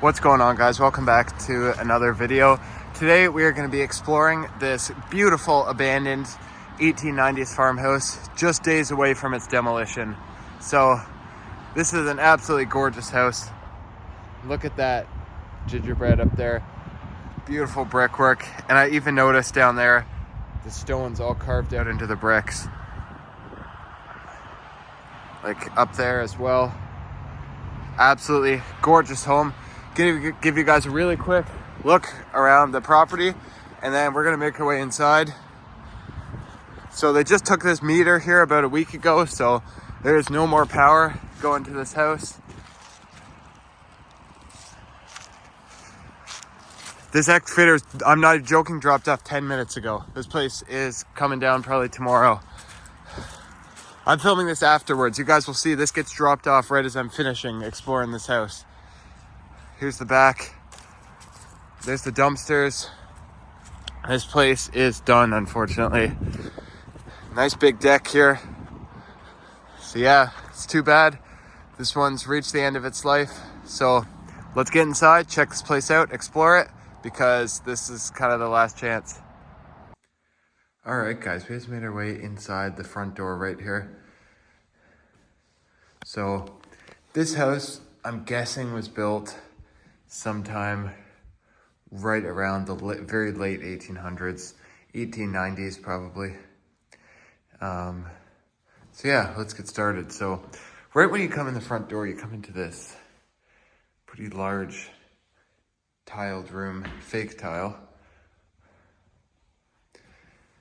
What's going on, guys? Welcome back to another video. Today we are going to be exploring this beautiful abandoned 1890s farmhouse just days away from its demolition. So this is an absolutely gorgeous house. Look at that gingerbread up there. Beautiful brickwork. And I even noticed down there the stones all carved out into the bricks. Like up there as well. Absolutely gorgeous home. Give you guys a really quick look around the property, and then we're gonna make our way inside. So they just took this meter here about a week ago, so there's no more power going to this house. This excavator, I'm not joking, dropped off 10 minutes ago. This place is coming down probably tomorrow. I'm filming this afterwards. You guys will see this gets dropped off right as I'm finishing exploring this house. Here's the back. There's the dumpsters. This place is done, unfortunately. Nice big deck here. So yeah, it's too bad. This one's reached the end of its life. So let's get inside, check this place out, explore it, because this is kind of the last chance. All right, guys, we just made our way inside the front door right here. So this house, I'm guessing, was built sometime right around the very late 1800s, 1890s probably. So yeah, let's get started. So right when you come in the front door, you come into this pretty large tiled room, fake tile.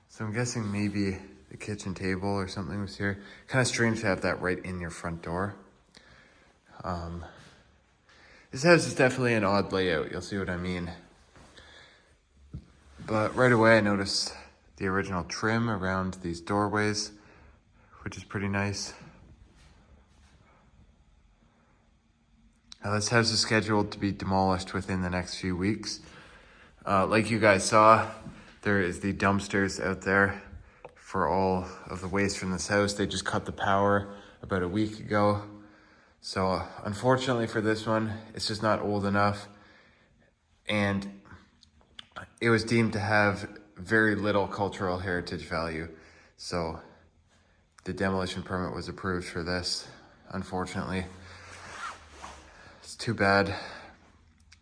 So I'm guessing maybe the kitchen table or something was here. Kind of strange to have that right in your front door. This house is definitely an odd layout. You'll see what I mean. But right away I noticed the original trim around these doorways, which is pretty nice. Now this house is scheduled to be demolished within the next few weeks. Like you guys saw, there is the dumpsters out there for all of the waste from this house. They just cut the power about a week ago. So unfortunately for this one, it's just not old enough. And it was deemed to have very little cultural heritage value. So the demolition permit was approved for this, unfortunately. It's too bad,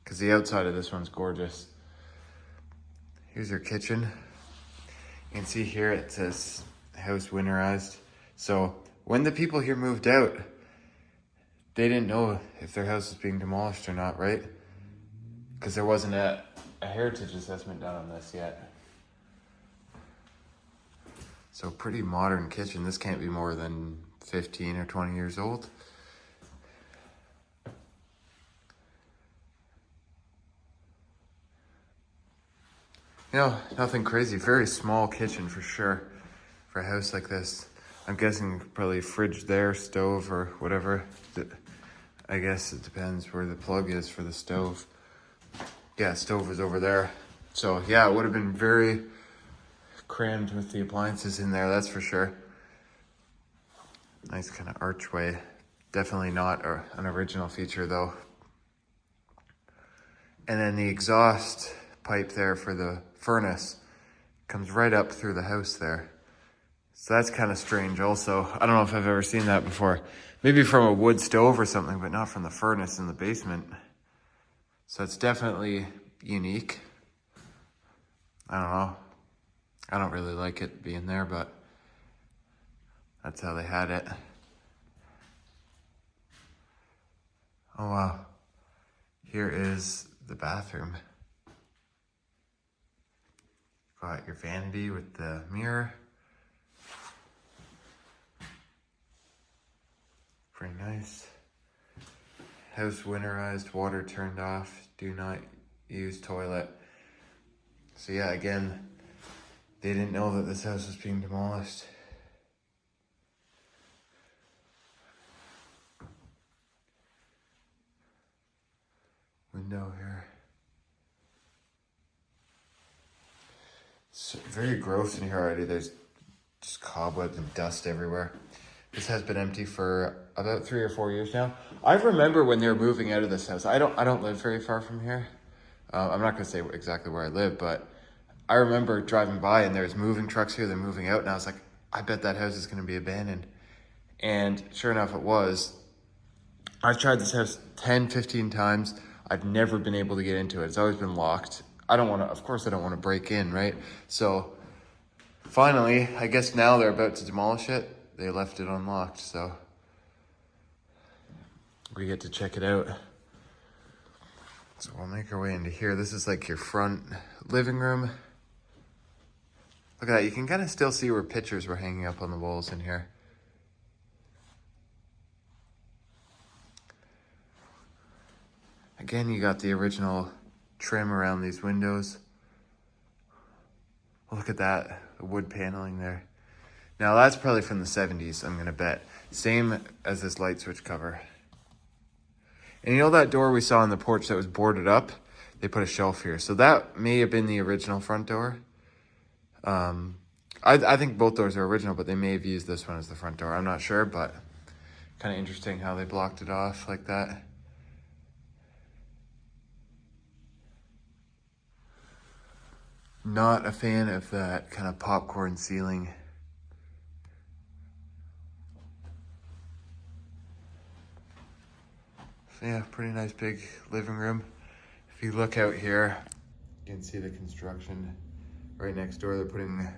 because the outside of this one's gorgeous. Here's your kitchen. You can see here it says house winterized. So when the people here moved out, they didn't know if their house was being demolished or not, right? Because there wasn't a heritage assessment done on this yet. So pretty modern kitchen. This can't be more than 15 or 20 years old. You know, nothing crazy. Very small kitchen for sure for a house like this. I'm guessing probably fridge there, stove or whatever. I guess it depends where the plug is for the stove. Yeah, stove is over there. So yeah, it would have been very crammed with the appliances in there, that's for sure. Nice kind of archway. Definitely not an original feature though. And then the exhaust pipe there for the furnace comes right up through the house there. So that's kind of strange also. I don't know if I've ever seen that before. Maybe from a wood stove or something, but not from the furnace in the basement. So it's definitely unique. I don't know. I don't really like it being there, but that's how they had it. Oh wow. Here is the bathroom. Got your vanity with the mirror. Pretty nice. House winterized, water turned off, do not use toilet. So yeah, again, they didn't know that this house was being demolished. Window here. It's very gross in here already. There's just cobwebs and dust everywhere. This has been empty for about 3 or 4 years now. I remember when they were moving out of this house. I don't live very far from here. I'm not gonna say exactly where I live, but I remember driving by and there's moving trucks here. They're moving out, and I was like, I bet that house is gonna be abandoned. And sure enough, it was. I've tried this house 10, 15 times. I've never been able to get into it. It's always been locked. Of course I don't want to break in, right? So finally, I guess now they're about to demolish it. They left it unlocked, so we get to check it out. So we'll make our way into here. This is like your front living room. Look at that, you can kind of still see where pictures were hanging up on the walls in here. Again, you got the original trim around these windows. Look at that, the wood paneling there. Now that's probably from the 70s, I'm gonna bet. Same as this light switch cover. And you know that door we saw on the porch that was boarded up? They put a shelf here. So that may have been the original front door. I think both doors are original, but they may have used this one as the front door. I'm not sure, but kind of interesting how they blocked it off like that. Not a fan of that kind of popcorn ceiling. So yeah, pretty nice big living room. If you look out here, you can see the construction right next door. They're putting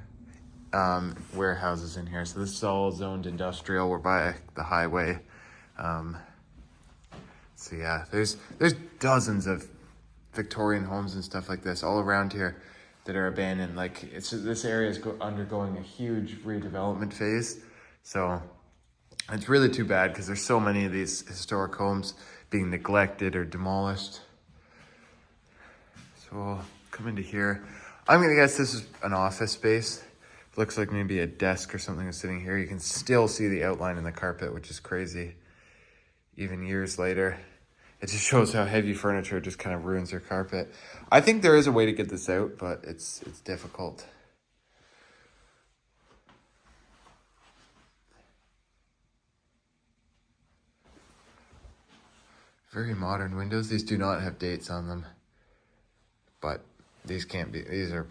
warehouses in here. So this is all zoned industrial. We're by the highway. So yeah, there's dozens of Victorian homes and stuff like this all around here that are abandoned. Like this area is undergoing a huge redevelopment phase. So it's really too bad because there's so many of these historic homes being neglected or demolished. So we'll come into here. I'm gonna guess this is an office space. Looks like maybe a desk or something is sitting here. You can still see the outline in the carpet, which is crazy. Even years later, it just shows how heavy furniture just kind of ruins your carpet. I think there is a way to get this out, but it's difficult. Very modern windows. These do not have dates on them, but these can't be, these are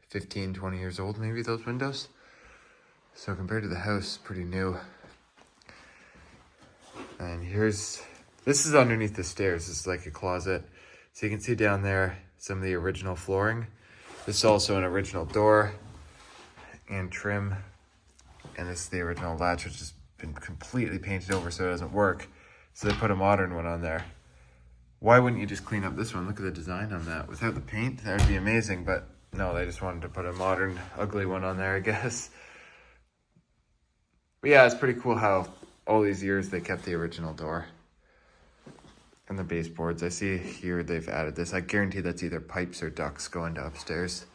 15, 20 years old, maybe, those windows. So compared to the house, pretty new. And this is underneath the stairs. This is like a closet. So you can see down there some of the original flooring. This is also an original door and trim. And this is the original latch, which has been completely painted over so it doesn't work. So they put a modern one on there. Why wouldn't you just clean up this one? Look at the design on that. Without the paint, that would be amazing, but no, they just wanted to put a modern, ugly one on there, I guess. But yeah, it's pretty cool how all these years they kept the original door. And the baseboards, I see here they've added this. I guarantee that's either pipes or ducts going to upstairs.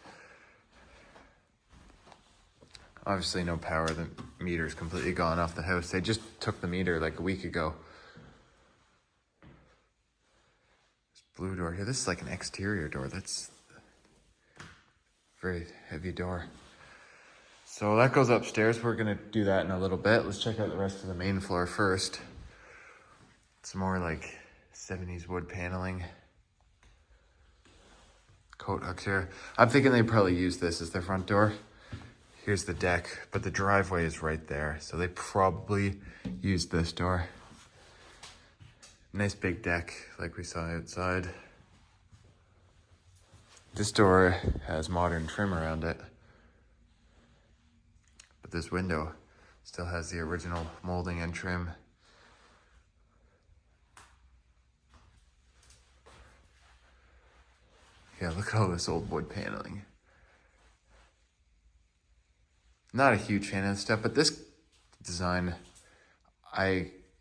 Obviously no power, the meter's completely gone off the house. They just took the meter like a week ago. This blue door here, this is like an exterior door. That's a very heavy door. So that goes upstairs. We're gonna do that in a little bit. Let's check out the rest of the main floor first. Some more like 70s wood paneling. Coat hooks here. I'm thinking they probably use this as their front door. Here's the deck, but the driveway is right there. So they probably used this door. Nice big deck like we saw outside. This door has modern trim around it. But this window still has the original molding and trim. Yeah, look at all this old wood paneling. Not a huge fan of this stuff, but this design,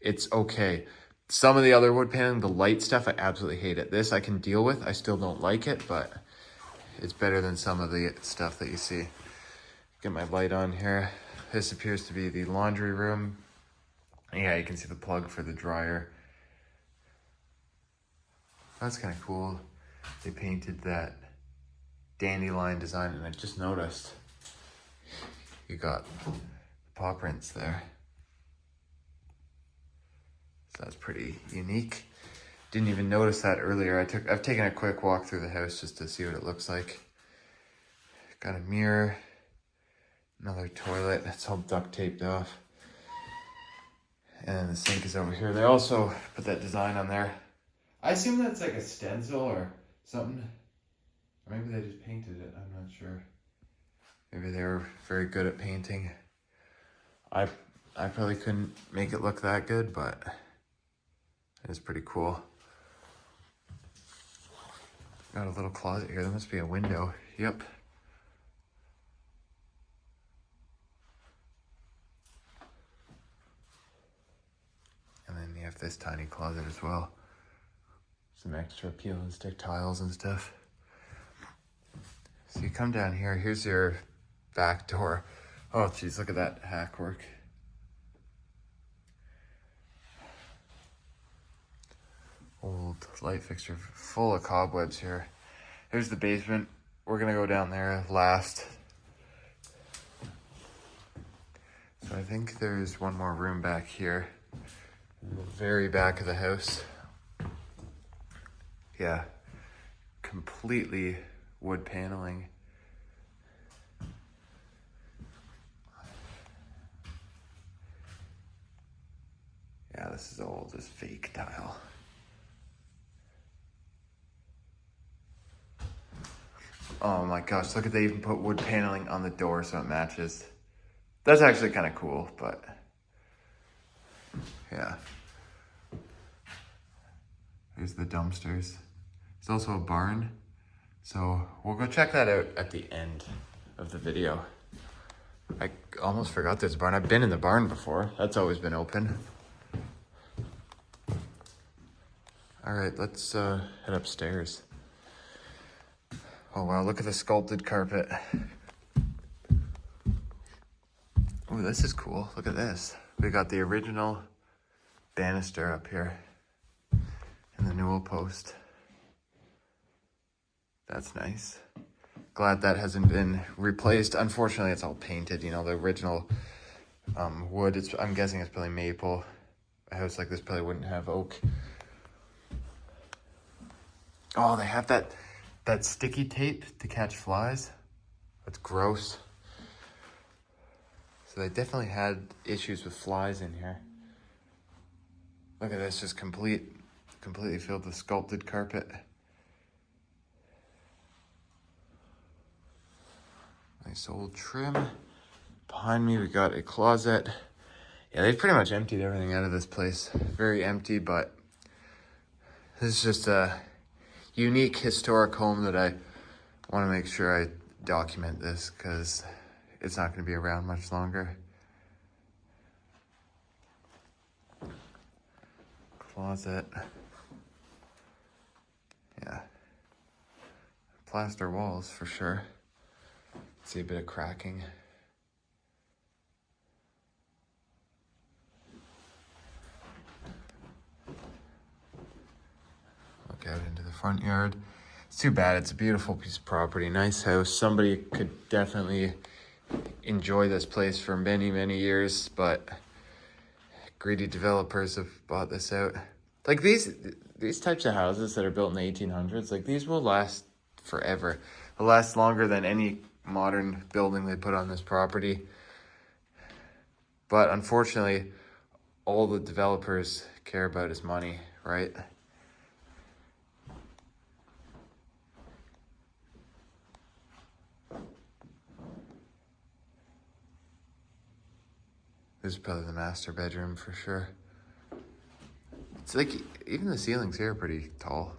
it's okay. Some of the other wood paneling, the light stuff, I absolutely hate it. This I can deal with. I still don't like it, but it's better than some of the stuff that you see. Get my light on here. This appears to be the laundry room. Yeah, you can see the plug for the dryer. That's kind of cool. They painted that dandelion design, and I just noticed you got paw prints there. So that's pretty unique. Didn't even notice that earlier. I've taken a quick walk through the house just to see what it looks like. Got a mirror, another toilet that's all duct taped off. And then the sink is over here. They also put that design on there. I assume that's like a stencil or something. Or maybe they just painted it, I'm not sure. Maybe they were very good at painting. I probably couldn't make it look that good, but it's pretty cool. Got a little closet here. There must be a window. Yep. And then you have this tiny closet as well. Some extra peel and stick tiles and stuff. So you come down here, here's your back door. Oh geez, look at that hack work. Old light fixture full of cobwebs here. Here's the basement. We're gonna go down there last. So I think there's one more room back here. In the very back of the house. Yeah, completely wood paneling. Yeah, this is all just fake tile. Oh my gosh, look at they even put wood paneling on the door so it matches. That's actually kind of cool, but yeah. Here's the dumpsters. There's also a barn. So we'll go check that out at the end of the video. I almost forgot there's a barn. I've been in the barn before. That's always been open. All right, let's head upstairs. Oh wow, look at the sculpted carpet. Oh, this is cool. Look at this. We got the original banister up here and the newel post. That's nice. Glad that hasn't been replaced. Unfortunately, it's all painted. You know, the original wood, I'm guessing it's probably maple. A house like this probably wouldn't have oak. Oh, they have that sticky tape to catch flies. That's gross. So they definitely had issues with flies in here. Look at this, just completely filled with sculpted carpet. Nice old trim. Behind me, we got a closet. Yeah, they've pretty much emptied everything out of this place. Very empty, but this is just a unique historic home that I want to make sure I document this because it's not going to be around much longer. Closet. Yeah. Plaster walls for sure. See a bit of cracking. Look out into the front yard. It's too bad. It's a beautiful piece of property. Nice house. Somebody could definitely enjoy this place for many, many years, but greedy developers have bought this out. Like these types of houses that are built in the 1800s, like these will last forever. They'll last longer than any modern building they put on this property. But unfortunately, all the developers care about is money, right? This is probably the master bedroom for sure. It's like, even the ceilings here are pretty tall.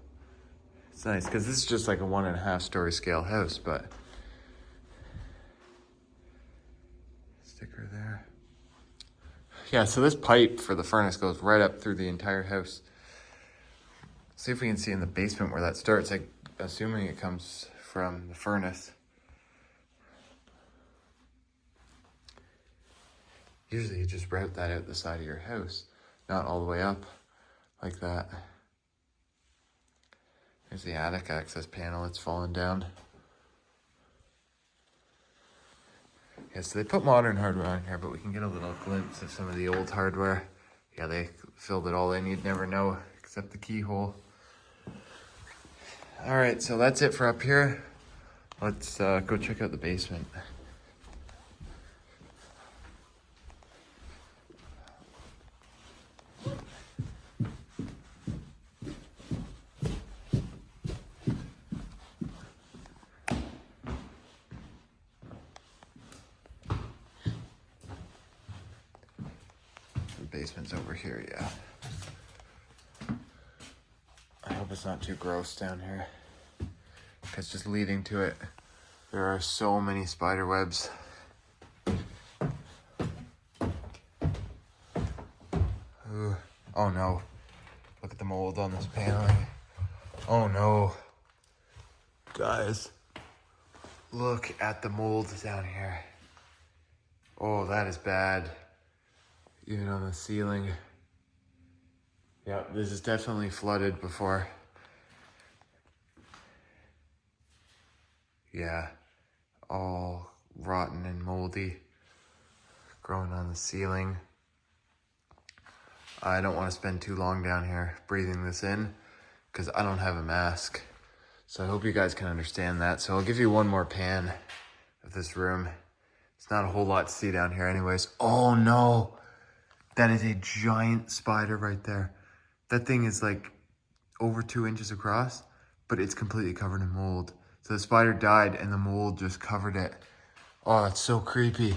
It's nice, because this is just like a 1.5 story scale house, but sticker there. Yeah, so this pipe for the furnace goes right up through the entire house. See if we can see in the basement where that starts. Like, assuming it comes from the furnace. Usually you just route that out the side of your house, not all the way up like that. There's the attic access panel, it's fallen down. Yeah, Yeah, so they put modern hardware on here, but we can get a little glimpse of some of the old hardware. Yeah, they filled it all in. You'd never know, except the keyhole. All right, so that's it for up here. Let's go check out the basement. The basement's over here, yeah. I hope it's not too gross down here, because just leading to it, there are so many spider webs. Ooh. Oh no, look at the mold on this paneling. Oh no. Guys, look at the mold down here. Oh, that is bad. Even on the ceiling. Yeah, this is definitely flooded before. Yeah, all rotten and moldy, growing on the ceiling. I don't want to spend too long down here breathing this in because I don't have a mask. So I hope you guys can understand that. So I'll give you one more pan of this room. It's not a whole lot to see down here anyways. Oh no, that is a giant spider right there. That thing is like over 2 inches across, but it's completely covered in mold. So the spider died and the mold just covered it. Oh, that's so creepy.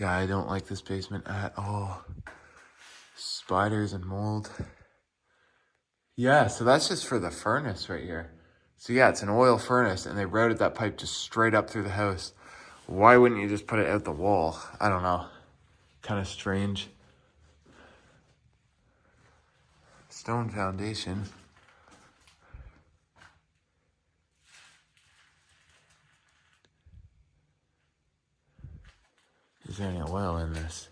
Yeah, I don't like this basement at all. Spiders and mold. Yeah, so that's just for the furnace right here. So yeah, it's an oil furnace and they routed that pipe just straight up through the house. Why wouldn't you just put it out the wall? I don't know. Kind of strange. Stone foundation. Is there any oil in this?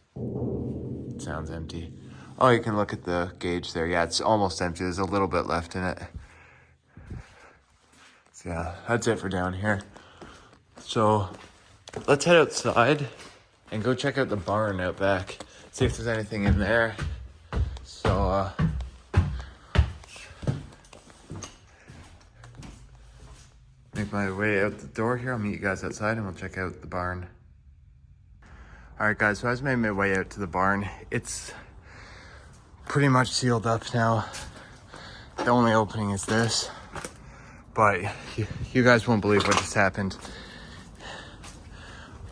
It sounds empty. Oh, you can look at the gauge there. Yeah, it's almost empty. There's a little bit left in it. So yeah, that's it for down here. So let's head outside and go check out the barn out back. See if there's anything in there. So, make my way out the door here. I'll meet you guys outside and we'll check out the barn. All right, guys, so I just made my way out to the barn. It's pretty much sealed up now. The only opening is this, but you guys won't believe what just happened.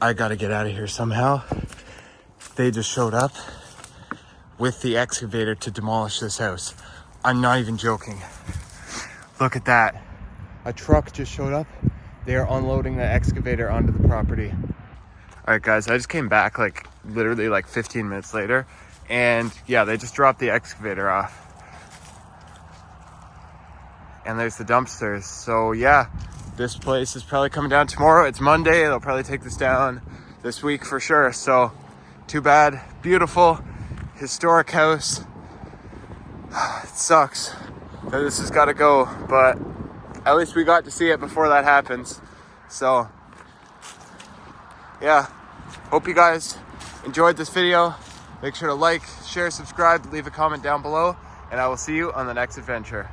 I gotta get out of here somehow. They just showed up with the excavator to demolish this house. I'm not even joking. Look at that. A truck just showed up. They are unloading the excavator onto the property. All right, guys, I just came back like literally like 15 minutes later. And yeah, they just dropped the excavator off. And there's the dumpsters. So yeah, this place is probably coming down tomorrow. It's Monday. They'll probably take this down this week for sure. So too bad. Beautiful, historic house. It sucks that this has got to go, but at least we got to see it before that happens. So yeah, hope you guys enjoyed this video. Make sure to like, share, subscribe, leave a comment down below, and I will see you on the next adventure.